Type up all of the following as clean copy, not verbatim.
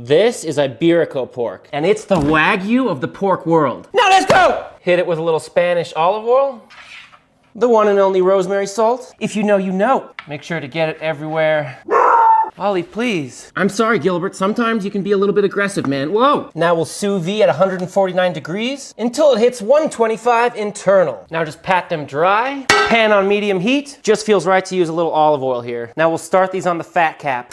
This is Iberico pork, and it's the Wagyu of the pork world. Now let's go! Hit it with a little Spanish olive oil. The one and only rosemary salt. If you know, you know. Make sure to get it everywhere. Ollie, please. I'm sorry, Gilbert. Sometimes you can be a little bit aggressive, man. Whoa! Now we'll sous vide at 149 degrees until it hits 125 internal. Now just pat them dry. Pan on medium heat. Just feels right to use a little olive oil here. Now we'll start these on the fat cap.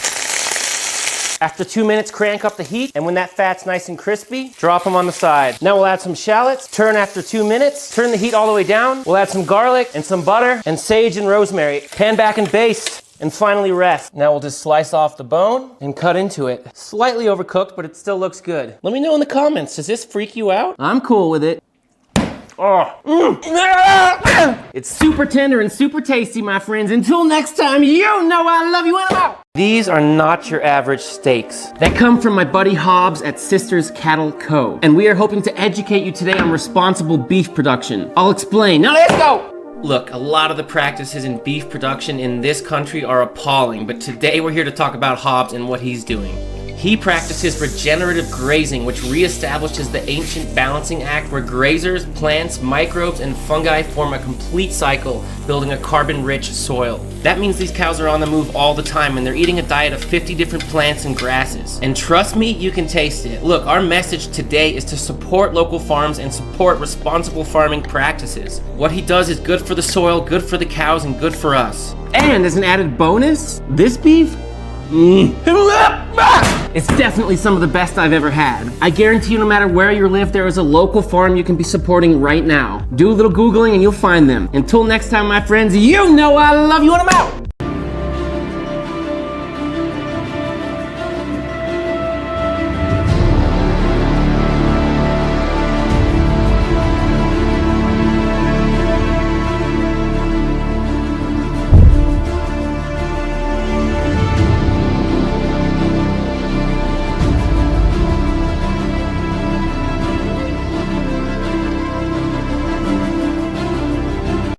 After 2 minutes, crank up the heat, and when that fat's nice and crispy, drop them on the side. Now we'll add some shallots, turn after 2 minutes, turn the heat all the way down. We'll add some garlic and some butter and sage and rosemary. Pan back and baste. And finally rest. Now we'll just slice off the bone and cut into it. Slightly overcooked, but it still looks good. Let me know in the comments, does this freak you out? I'm cool with it. Oh. It's super tender and super tasty, my friends. Until next time, you know I love you and I'm out. These are not your average steaks. They come from my buddy Hobbs at Sisters Cattle Co. And we are hoping to educate you today on responsible beef production. I'll explain. Now let's go! Look, a lot of the practices in beef production in this country are appalling, but today we're here to talk about Hobbs and what he's doing. He practices regenerative grazing, which reestablishes the ancient balancing act where grazers, plants, microbes, and fungi form a complete cycle, building a carbon-rich soil. That means these cows are on the move all the time, and they're eating a diet of 50 different plants and grasses. And trust me, you can taste it. Look, our message today is to support local farms and support responsible farming practices. What he does is good for the soil, good for the cows, and good for us. And as an added bonus, this beef, it's definitely some of the best I've ever had. I guarantee you, no matter where you live, there is a local farm you can be supporting right now. Do a little Googling and you'll find them. Until next time, my friends, you know I love you and I'm out.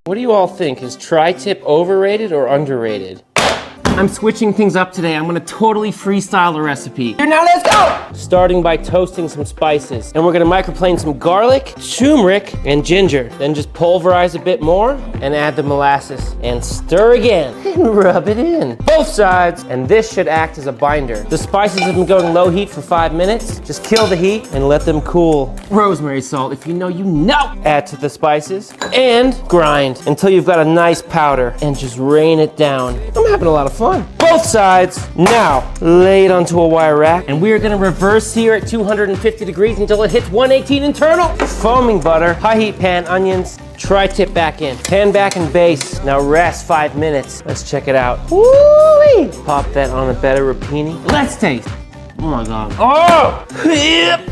What do you all think? Is tri-tip overrated or underrated? I'm switching things up today. I'm gonna totally freestyle the recipe. Here, now let's go! Starting by toasting some spices. And we're gonna microplane some garlic, turmeric, and ginger. Then just pulverize a bit more and add the molasses. And stir again. And rub it in. Both sides. And this should act as a binder. The spices have been going low heat for 5 minutes. Just kill the heat and let them cool. Rosemary salt, if you know, you know. Add to the spices and grind until you've got a nice powder. And just rain it down. I'm having a lot of fun. Both sides. Now, lay it onto a wire rack, and we are gonna reverse sear at 250 degrees until it hits 118 internal. Foaming butter, high heat pan, onions, tri-tip back in. Pan back and baste. Now rest 5 minutes. Let's check it out. Woo-wee! Pop that on a better rapini. Let's taste. Oh my God. Oh! Yep.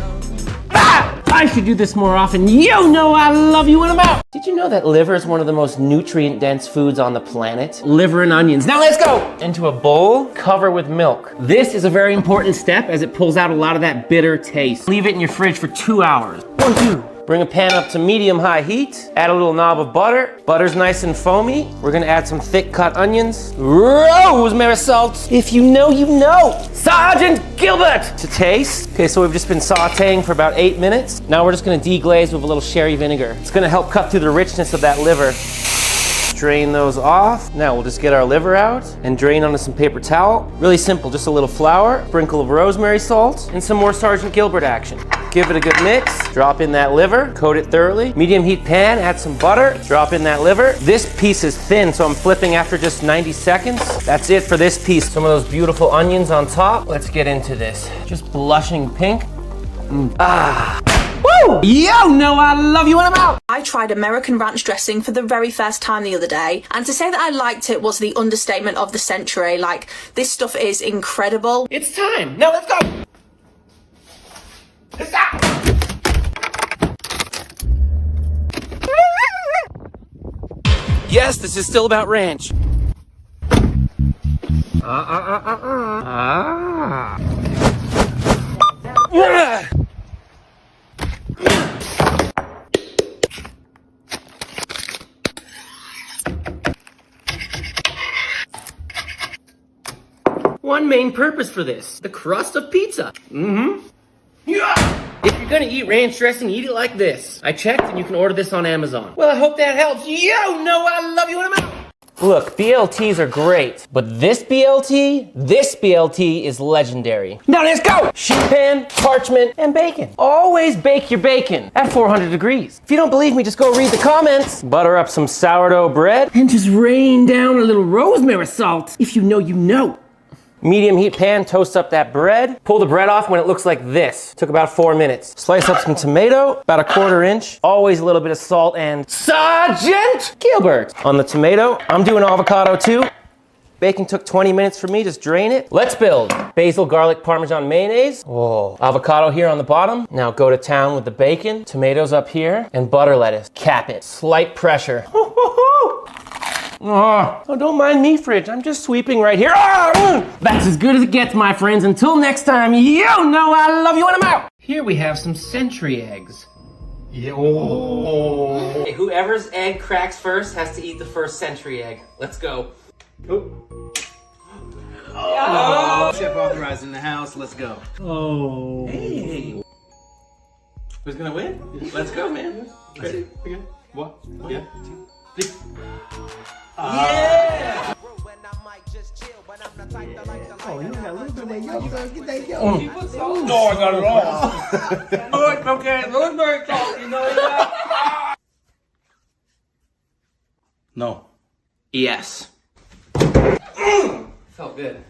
Ah! I should do this more often. You know I love you and I'm out. Did you know that liver is one of the most nutrient-dense foods on the planet? Liver and onions. Now let's go! Into a bowl, cover with milk. This is a very important step as it pulls out a lot of that bitter taste. Leave it in your fridge for 2 hours. 1, 2. Bring a pan up to medium-high heat. Add a little knob of butter. Butter's nice and foamy. We're gonna add some thick cut onions. Rosemary salt. If you know, you know. Sergeant Gilbert! To taste. Okay, so we've just been sauteing for about 8 minutes. Now we're just gonna deglaze with a little sherry vinegar. It's gonna help cut through the richness of that liver. Drain those off. Now we'll just get our liver out and drain onto some paper towel. Really simple, just a little flour, sprinkle of rosemary salt, and some more Sergeant Gilbert action. Give it a good mix, drop in that liver, coat it thoroughly. Medium heat pan, add some butter, drop in that liver. This piece is thin, so I'm flipping after just 90 seconds. That's it for this piece. Some of those beautiful onions on top. Let's get into this. Just blushing pink. Ah. Woo! You know I love you and I'm out! I tried American ranch dressing for the very first time the other day, and to say that I liked it was the understatement of the century. Like, this stuff is incredible. It's time! Now let's go! Yes, this is still about ranch. Yeah. one main purpose for this. The crust of pizza. Yeah! If you're gonna eat ranch dressing, eat it like this. I checked and you can order this on Amazon. Well, I hope that helps. Yo, know I love you when I'm out. Look, BLTs are great, but this BLT is legendary. Now let's go! Sheet pan, parchment, and bacon. Always bake your bacon at 400 degrees. If you don't believe me, just go read the comments. Butter up some sourdough bread, and just rain down a little rosemary salt. If you know, you know. Medium heat pan, toast up that bread. Pull the bread off when it looks like this. Took about 4 minutes. Slice up some tomato, about a 1/4 inch. Always a little bit of salt and Sergeant Gilbert. On the tomato, I'm doing avocado too. Baking took 20 minutes for me, just drain it. Let's build. Basil, garlic, Parmesan mayonnaise. Oh, avocado here on the bottom. Now go to town with the bacon. Tomatoes up here, and butter lettuce. Cap it. Slight pressure. Oh, don't mind me, fridge. I'm just sweeping right here. That's as good as it gets, my friends. Until next time, you know I love you when I'm out. Here we have some century eggs. Yeah. Oh. Okay, whoever's egg cracks first has to eat the first century egg. Let's go. Oh. Chef authorized in the house. Let's go. Oh. Hey. Who's gonna win? Let's go, man. Ready? Okay. One. Yeah. 2, 3. Yeah! Oh, you got a little bit of yolk. Get that yolk. No, I got it all. Oh, it's okay. Look very close, you know that? No. Yes. Felt good.